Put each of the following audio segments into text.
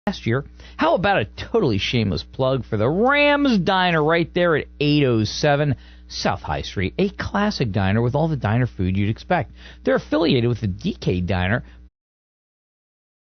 last year. How about a totally shameless plug for the Rams Diner right there at 807 South High Street, a classic diner with all the diner food you'd expect. They're affiliated with the DK Diner.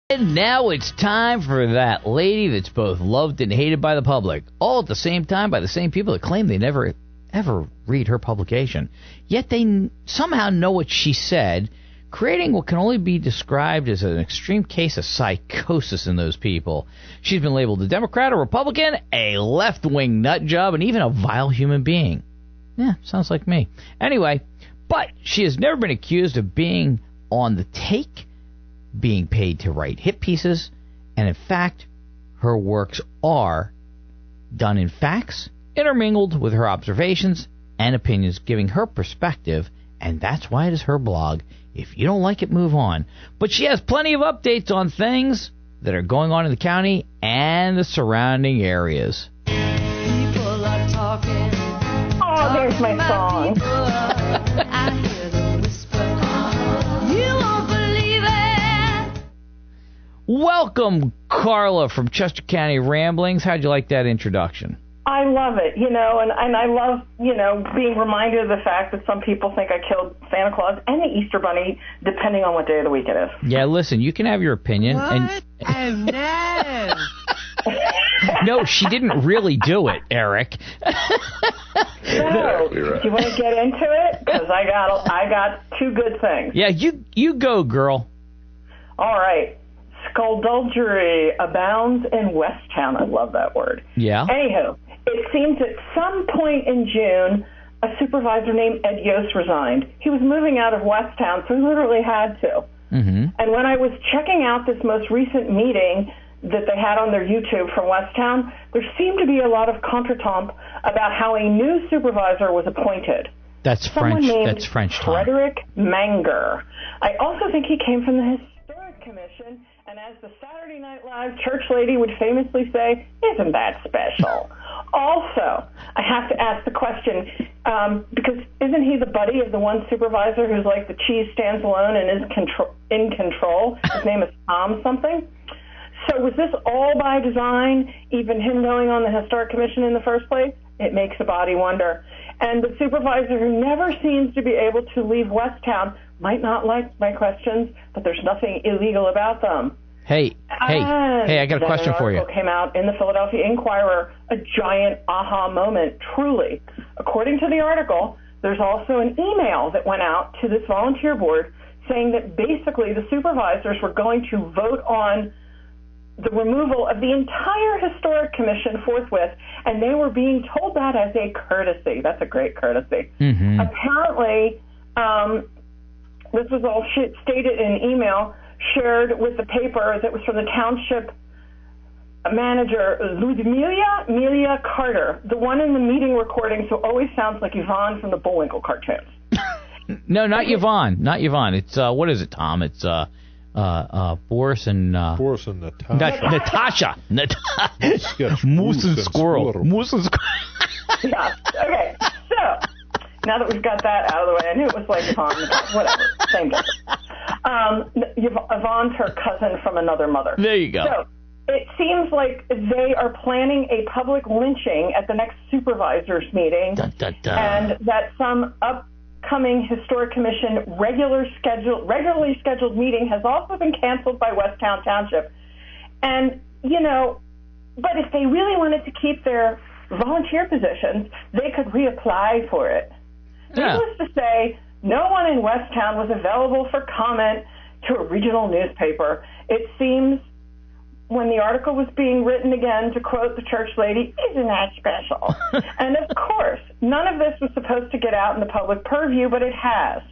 And now it's time for that lady that's both loved and hated by the public, all at the same time by the same people that claim they never, ever read her publication. Yet they somehow know what she said, creating what can only be described as an extreme case of psychosis in those people. She's been labeled a Democrat, a Republican, a left-wing nut job, and even a vile human being. Yeah, sounds like me. Anyway, but she has never been accused of being on the take, being paid to write hit pieces, and in fact, her works are done in facts, intermingled with her observations and opinions, giving her perspective, and that's why it is her blog. If you don't like it, move on. But she has plenty of updates on things that are going on in the county and the surrounding areas. People are talking. Oh, there's my song. I hear them whisper. You won't believe it. Welcome, Carla from Chester County Ramblings. How'd you like that introduction? I love it, and I love, being reminded of the fact that some people think I killed Santa Claus and the Easter Bunny, depending on what day of the week it is. Yeah, listen, you can have your opinion. What? Oh, no. No, she didn't really do it, Eric. So, do you want to get into it? Because I got two good things. Yeah, you go, girl. All right. Skullduggery abounds in Westtown. I love that word. Yeah. Anywho, it seems at some point in June, a supervisor named Ed Yost resigned. He was moving out of Westtown, so he literally had to. Mm-hmm. And when I was checking out this most recent meeting that they had on their YouTube from Westtown, there seemed to be a lot of contretemps about how a new supervisor was appointed. That's Someone French. named That's French, Tom. Frederick Manger. I also think he came from the Historic Commission, and as the Saturday Night Live church lady would famously say, isn't that special? Also, I have to ask the question, because isn't he the buddy of the one supervisor who's like the cheese stands alone and is in control? His name is Tom something. So was this all by design, even him going on the Historic Commission in the first place? It makes a body wonder. And the supervisor who never seems to be able to leave Westtown might not like my questions, but there's nothing illegal about them. Hey, I got a question for you. An article came out in the Philadelphia Inquirer, a giant aha moment, truly. According to the article, there's also an email that went out to this volunteer board saying that basically the supervisors were going to vote on the removal of the entire Historic Commission forthwith, and they were being told that as a courtesy. That's a great courtesy. Mm-hmm. Apparently, this was all stated in an email shared with the paper that was from the township manager, Ludmilla Carter, the one in the meeting recordings who always sounds like Yvonne from the Bullwinkle cartoons. No, not Yvonne. Not Yvonne. It's, what is it, Tom? It's, Boris and Natasha. Moose and squirrel. Moose and squirrel. Yeah. Okay. So now that we've got that out of the way, I knew it was like Yvonne. Whatever. Same difference. Yvonne's her cousin from another mother. There you go. So it seems like they are planning a public lynching at the next supervisors meeting, and that some upcoming Historic Commission regularly scheduled meeting has also been canceled by Westtown Township. And, but if they really wanted to keep their volunteer positions, they could reapply for it. Yeah. Needless to say, no one in Westtown was available for comment to a regional newspaper. It seems when the article was being written again, to quote the church lady, isn't that special? And of course, none of this was supposed to get out in the public purview, but it has.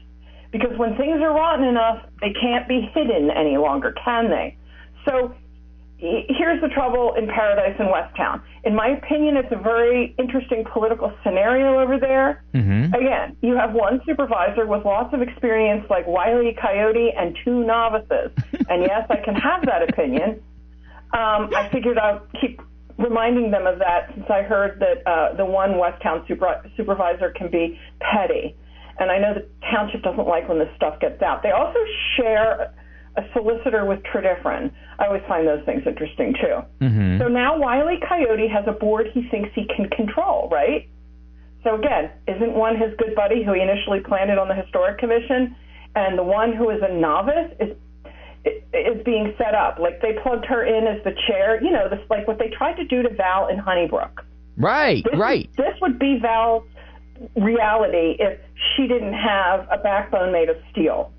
Because when things are rotten enough, they can't be hidden any longer, can they? So here's the trouble in Paradise and Westtown. In my opinion, it's a very interesting political scenario over there. Mm-hmm. Again, you have one supervisor with lots of experience like Wile E. Coyote and two novices. And yes, I can have that opinion. I figured I'd keep reminding them of that since I heard that the one Westtown supervisor can be petty. And I know the township doesn't like when this stuff gets out. They also share a solicitor with Tredyffrin. I always find those things interesting, too. Mm-hmm. So now Wile E. Coyote has a board he thinks he can control, right? So again, isn't one his good buddy who he initially planted on the Historic Commission, and the one who is a novice is being set up? Like, they plugged her in as the chair, you know, this like what they tried to do to Val in Honeybrook. Right, right. This would be Val's reality if she didn't have a backbone made of steel.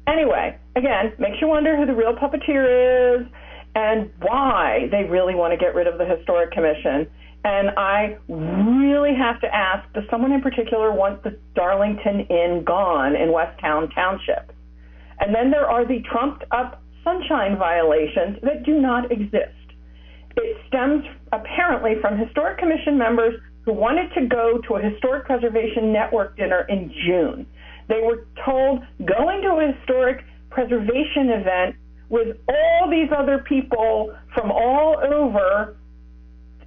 Anyway, again, makes you wonder who the real puppeteer is and why they really want to get rid of the Historic Commission. And I really have to ask, does someone in particular want the Darlington Inn gone in Westtown Township? And then there are the trumped-up sunshine violations that do not exist. It stems apparently from Historic Commission members who wanted to go to a Historic Preservation Network dinner in June. They were told going to a historic preservation event with all these other people from all over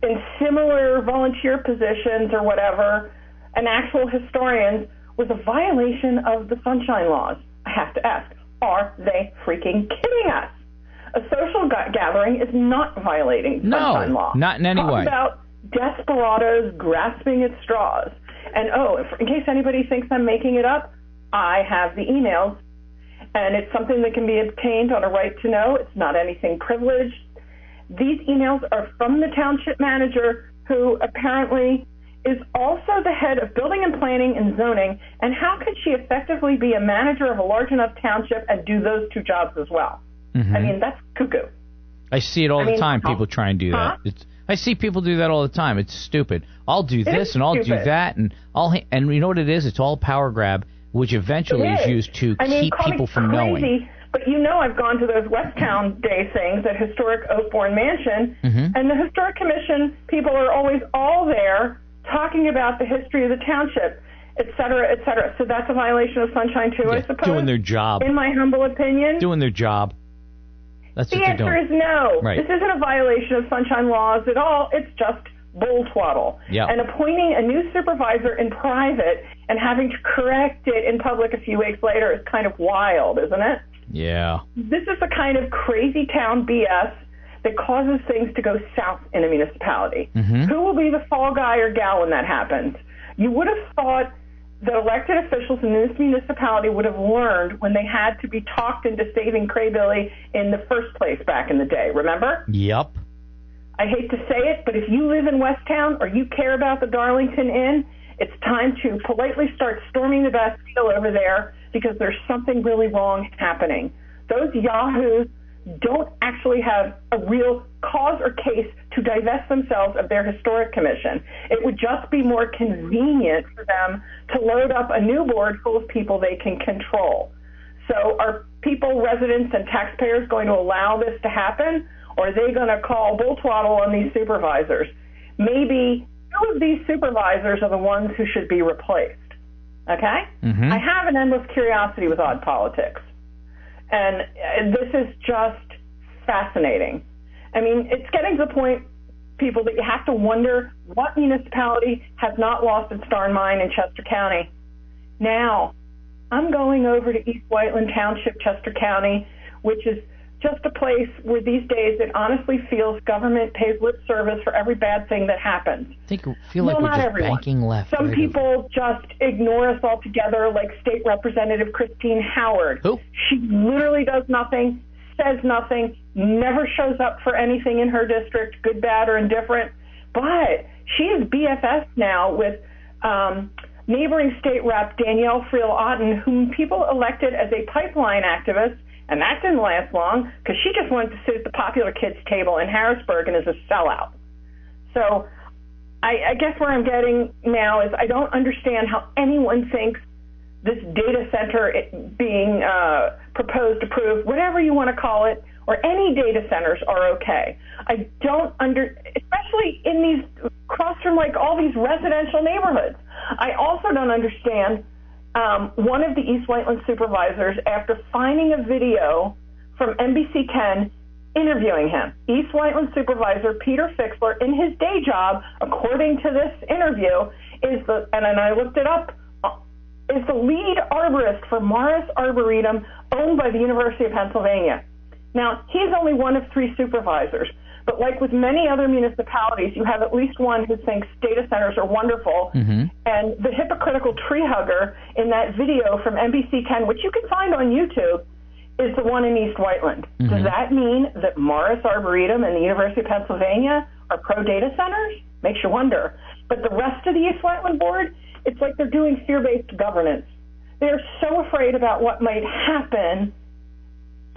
in similar volunteer positions or whatever, and actual historians, was a violation of the sunshine laws. I have to ask, are they freaking kidding us? A social gathering is not violating sunshine law. No, not in any way. Talk about desperados grasping at straws. And, in case anybody thinks I'm making it up, I have the emails, and it's something that can be obtained on a right to know. It's not anything privileged. These emails are from the township manager, who apparently is also the head of building and planning and zoning. And how could she effectively be a manager of a large enough township and do those two jobs as well? Mm-hmm. I mean, that's cuckoo. I see it all the time. People try and do that. I see people do that all the time. It's stupid. I'll do this and I'll do that, and and you know what it is? It's all power grab, which eventually is used to keep people from knowing. But you know, I've gone to those Westtown Day things at historic Oakbourne Mansion, and the Historic Commission people are always all there talking about the history of the township, et cetera, et cetera. So that's a violation of sunshine too, I suppose. Doing their job. In my humble opinion. Doing their job. That's the what they're doing. answer is no. Right. This isn't a violation of sunshine laws at all. It's just bull twaddle. Yep. And appointing a new supervisor in private and having to correct it in public a few weeks later is kind of wild, isn't it? Yeah. This is the kind of crazy town BS that causes things to go south in a municipality. Who will be the fall guy or gal when that happens? You would have thought that elected officials in this municipality would have learned when they had to be talked into saving Craybilly in the first place back in the day, remember? Yep. I hate to say it, but if you live in Westtown or you care about the Darlington Inn, it's time to politely start storming the Bastille over there, because there's something really wrong happening. Those yahoos don't actually have a real cause or case to divest themselves of their Historic Commission. It would just be more convenient for them to load up a new board full of people they can control. So are people, residents, and taxpayers going to allow this to happen, or are they going to call bull twaddle on these supervisors? Maybe two of these supervisors are the ones who should be replaced. Okay? I have an endless curiosity with odd politics. And this is just fascinating. I mean, it's getting to the point, people, that you have to wonder what municipality has not lost its darn mind in Chester County. Now, I'm going over to East Whiteland Township, Chester County, which is just a place where these days it honestly feels government pays lip service for every bad thing that happens. I feel like we're just banking left. Some people just ignore us altogether, like State Representative Christine Howard. Who? She literally does nothing, says nothing, never shows up for anything in her district, good, bad, or indifferent. But she is BFS now with neighboring state rep Danielle Friel-Otten, whom people elected as a pipeline activist. And that didn't last long, because she just wanted to sit at the popular kids' table in Harrisburg and is a sellout. So I guess where I'm getting now is I don't understand how anyone thinks this data center being proposed, approved, whatever you want to call it, or any data centers are okay. I don't especially in these, across from like all these residential neighborhoods. I also don't understand one of the East Whiteland supervisors, after finding a video from NBC 10 interviewing him. East Whiteland supervisor Peter Fixler, in his day job, according to this interview, and I looked it up, is the lead arborist for Morris Arboretum, owned by the University of Pennsylvania. Now, he's only one of 3 supervisors, but like with many other municipalities, you have at least one who thinks data centers are wonderful. And the hypocritical tree hugger in that video from NBC 10, which you can find on YouTube, is the one in East Whiteland. Does that mean that Morris Arboretum and the University of Pennsylvania are pro-data centers? Makes you wonder. But the rest of the East Whiteland Board, it's like they're doing fear-based governance. They're so afraid about what might happen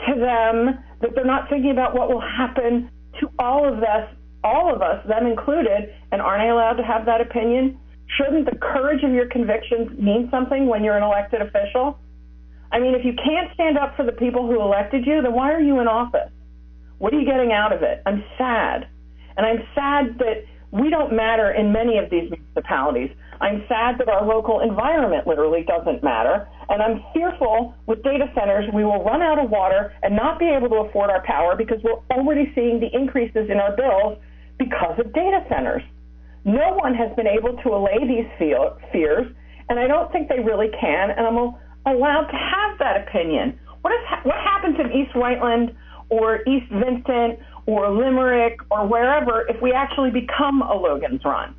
to them that they're not thinking about what will happen to all of us, them included, and aren't they allowed to have that opinion? Shouldn't the courage of your convictions mean something when you're an elected official? I mean, if you can't stand up for the people who elected you, then why are you in office? What are you getting out of it? I'm sad. And I'm sad that we don't matter in many of these municipalities. I'm sad that our local environment literally doesn't matter. And I'm fearful with data centers we will run out of water and not be able to afford our power because we're already seeing the increases in our bills because of data centers. No one has been able to allay these fears, and I don't think they really can, and I'm allowed to have that opinion. What happens in East Whiteland or East Vincent or Limerick or wherever if we actually become a Logan's Run?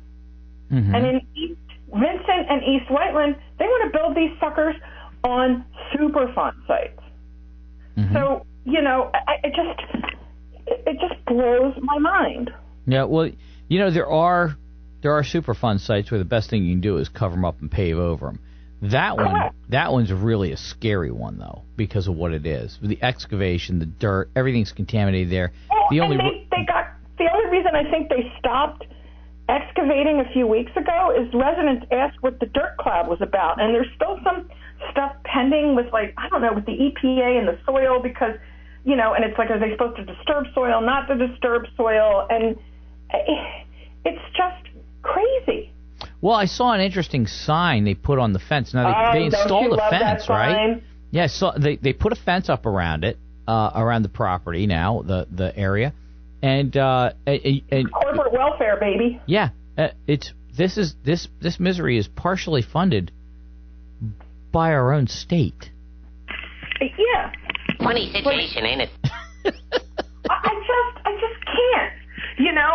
And in East Vincent and East Whiteland, they want to build these suckers on Superfund sites. So, it just blows my mind. Yeah, well, there are Superfund sites where the best thing you can do is cover them up and pave over them. That one's really a scary one, though, because of what it is. The excavation, the dirt, everything's contaminated there. Well, the only reason I think they stopped excavating a few weeks ago is residents asked what the dirt cloud was about, and there's still some stuff pending with, with the EPA and the soil because, and it's like, are they supposed to disturb soil, not to disturb soil, and it's just crazy. Well, I saw an interesting sign they put on the fence. Now, they installed a fence, right? Yeah, so they put a fence up around it, around the property now, the area. And corporate welfare, baby. Yeah, this misery is partially funded by our own state. Yeah. Funny situation, ain't it? I just can't.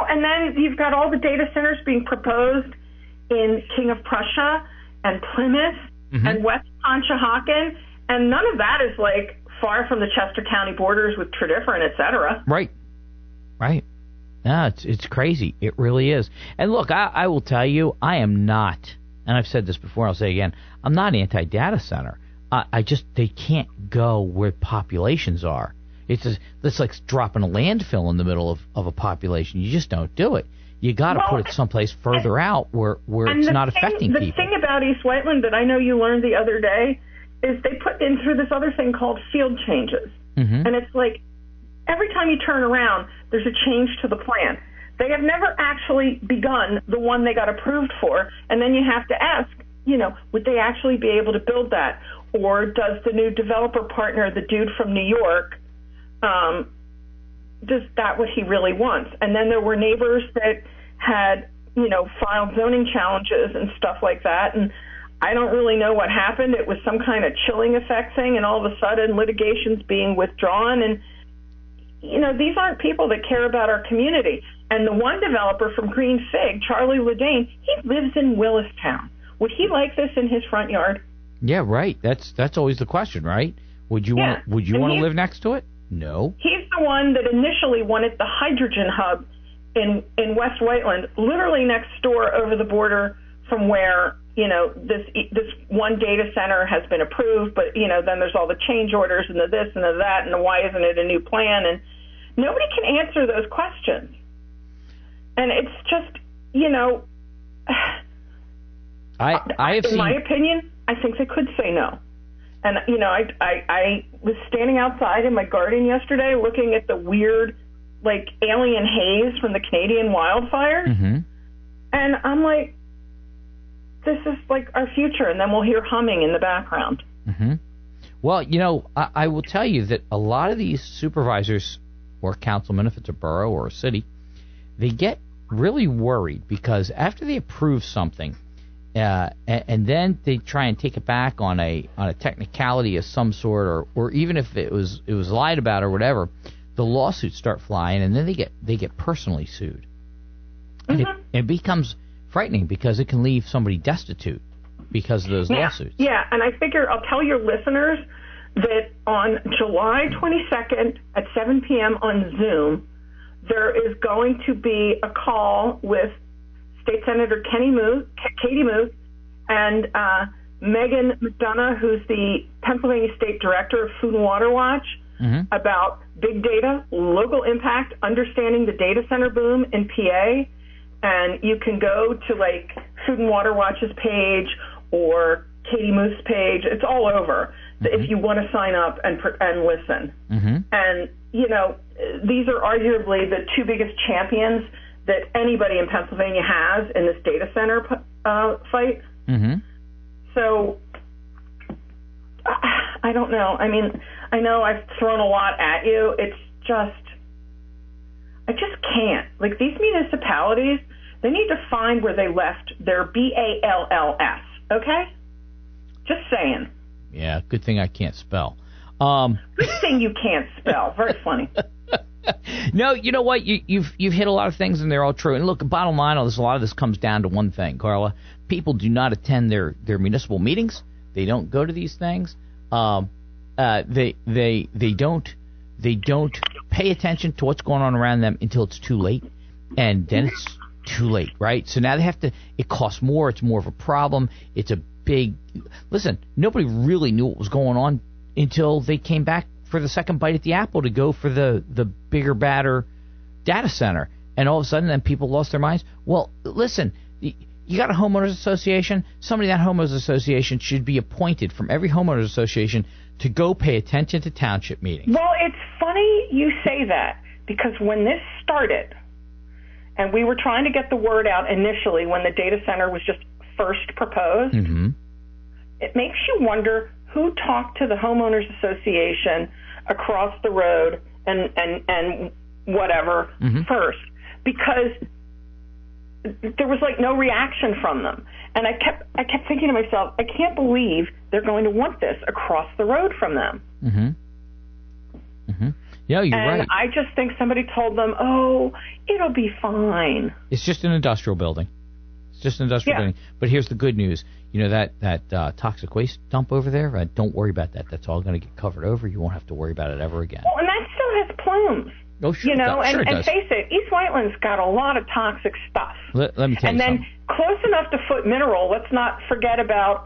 And then you've got all the data centers being proposed in King of Prussia and Plymouth and West Conshohocken, and none of that is far from the Chester County borders with Tredyffrin, et cetera. Right. No, it's crazy. It really is. And look, I will tell you, I am not, and I've said this before, I'll say it again, I'm not anti-data center. They can't go where populations are. It's like dropping a landfill in the middle of a population. You just don't do it. You got to put it someplace further out where it's not affecting people. The thing about East Whiteland that I know you learned the other day is they put in through this other thing called field changes. And it's like every time you turn around, there's a change to the plan. They have never actually begun the one they got approved for, and then you have to ask, would they actually be able to build that? Or does the new developer partner, the dude from New York, does that what he really wants? And then there were neighbors that had, filed zoning challenges and stuff like that, and I don't really know what happened. It was some kind of chilling effect thing, and all of a sudden litigation's being withdrawn, and these aren't people that care about our community. And the one developer from Green Fig, Charlie Ledane, he lives in Willistown. Would he like this in his front yard? Yeah, right. That's always the question, right? Would you want to live next to it? No. He's the one that initially wanted the hydrogen hub in West Whiteland, literally next door over the border from where this one data center has been approved, but then there's all the change orders and the this and the that and the why isn't it a new plan, and nobody can answer those questions. And it's just in my opinion, I think they could say no. And I was standing outside in my garden yesterday looking at the weird alien haze from the Canadian wildfires, and I'm like, this is our future, and then we'll hear humming in the background. Well, I will tell you that a lot of these supervisors or councilmen, if it's a borough or a city, they get really worried because after they approve something and then they try and take it back on a technicality of some sort, or even if it was lied about or whatever, the lawsuits start flying, and then they get personally sued. And it becomes frightening because it can leave somebody destitute because of those lawsuits. Yeah, and I figure I'll tell your listeners that on July 22nd at 7 p.m. on Zoom, there is going to be a call with State Senator Katie Muth and Megan McDonough, who's the Pennsylvania State Director of Food and Water Watch, about big data, local impact, understanding the data center boom in PA. And you can go to like Food and Water Watch's page or Katie Muth's page. It's all over if you want to sign up and listen. And, you know, these are arguably the two biggest champions that anybody in Pennsylvania has in this data center fight. So, I don't know. I mean, I know I've thrown a lot at you. It's just, I just can't. Like, these municipalities, they need to find where they left their BALLS, okay? Just saying. Yeah, good thing I can't spell. Good thing you can't spell. Very funny. No, you know what? You've hit a lot of things, and they're all true. And look, bottom line, a lot of this comes down to one thing, Carla. People do not attend their municipal meetings. They don't go to these things. They don't pay attention to what's going on around them until it's too late, and then it's too late, right? So now they have to. It costs more. It's more of a problem. It's a big. Listen, nobody really knew what was going on until they came back for the second bite at the apple to go for the bigger, badder data center. And all of a sudden, then people lost their minds. Well, listen, you got a homeowners association. Somebody in that homeowners association should be appointed from every homeowners association to go pay attention to township meetings. Well, it's funny you say that, because when this started, and we were trying to get the word out initially when the data center was just first proposed, it makes you wonder who talked to the homeowners association across the road and whatever first, because there was like no reaction from them. And I kept thinking to myself, I can't believe they're going to want this across the road from them. Yeah, you're right. And I just think somebody told them, oh, it'll be fine. It's just an industrial building. It's just an industrial building. But here's the good news. You know, that toxic waste dump over there, don't worry about that. That's all going to get covered over. You won't have to worry about it ever again. Well, and that still has plumes. Oh, sure. You know, sure and face it, East Whiteland's got a lot of toxic stuff. Let me tell you something. And then close enough to Foot Mineral, let's not forget about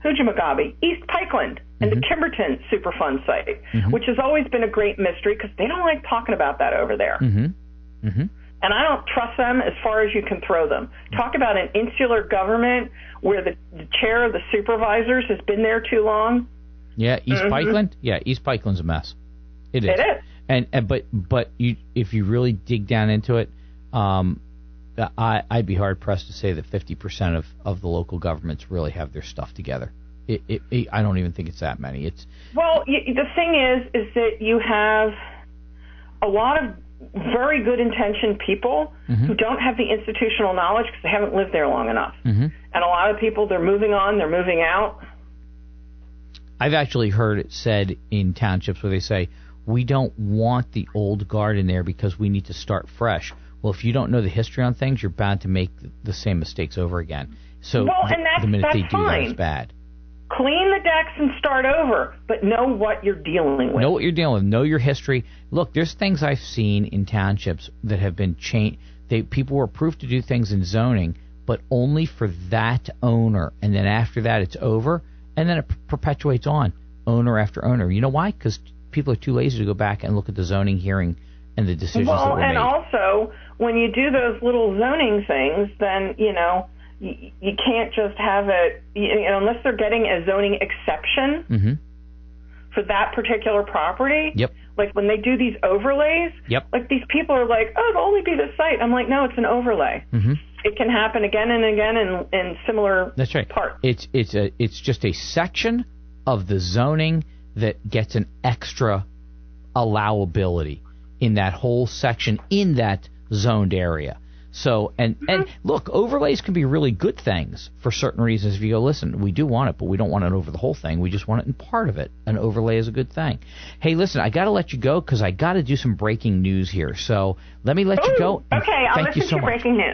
Hujimagabi, East Pikeland, and the Kimberton Superfund site, which has always been a great mystery because they don't like talking about that over there. And I don't trust them as far as you can throw them. Talk about an insular government where the chair of the supervisors has been there too long. Yeah, East Pikeland? Yeah, East Pikeland's a mess. It is. It is. And but if you really dig down into it, I'd be hard pressed to say that 50% of the local governments really have their stuff together. I don't even think it's that many. The thing is that you have a lot of very good intentioned people who don't have the institutional knowledge because they haven't lived there long enough. And a lot of people, they're moving on, they're moving out. I've actually heard it said in townships where they say, we don't want the old guard in there because we need to start fresh. Well, if you don't know the history on things, you're bound to make the same mistakes over again. So the minute they do that, it's bad. Clean the decks and start over, but know what you're dealing with. Know what you're dealing with. Know your history. Look, there's things I've seen in townships that have been changed. People were approved to do things in zoning, but only for that owner. And then after that, it's over, and then it perpetuates on, owner after owner. You know why? Because people are too lazy to go back and look at the zoning hearing and the decisions that were made. And also, when you do those little zoning things, then, you know, you can't just have it, unless they're getting a zoning exception for that particular property. Like when they do these overlays, like these people are like, oh, it'll only be this site. I'm like, no, it's an overlay. It can happen again and again in similar parts. It's just a section of the zoning that gets an extra allowability in that whole section in that zoned area. So, and look, overlays can be really good things for certain reasons. If you go, listen, we do want it, but we don't want it over the whole thing. We just want it in part of it. An overlay is a good thing. Hey, listen, I got to let you go because I got to do some breaking news here. So let me let you go. Okay, I'll listen to your breaking news.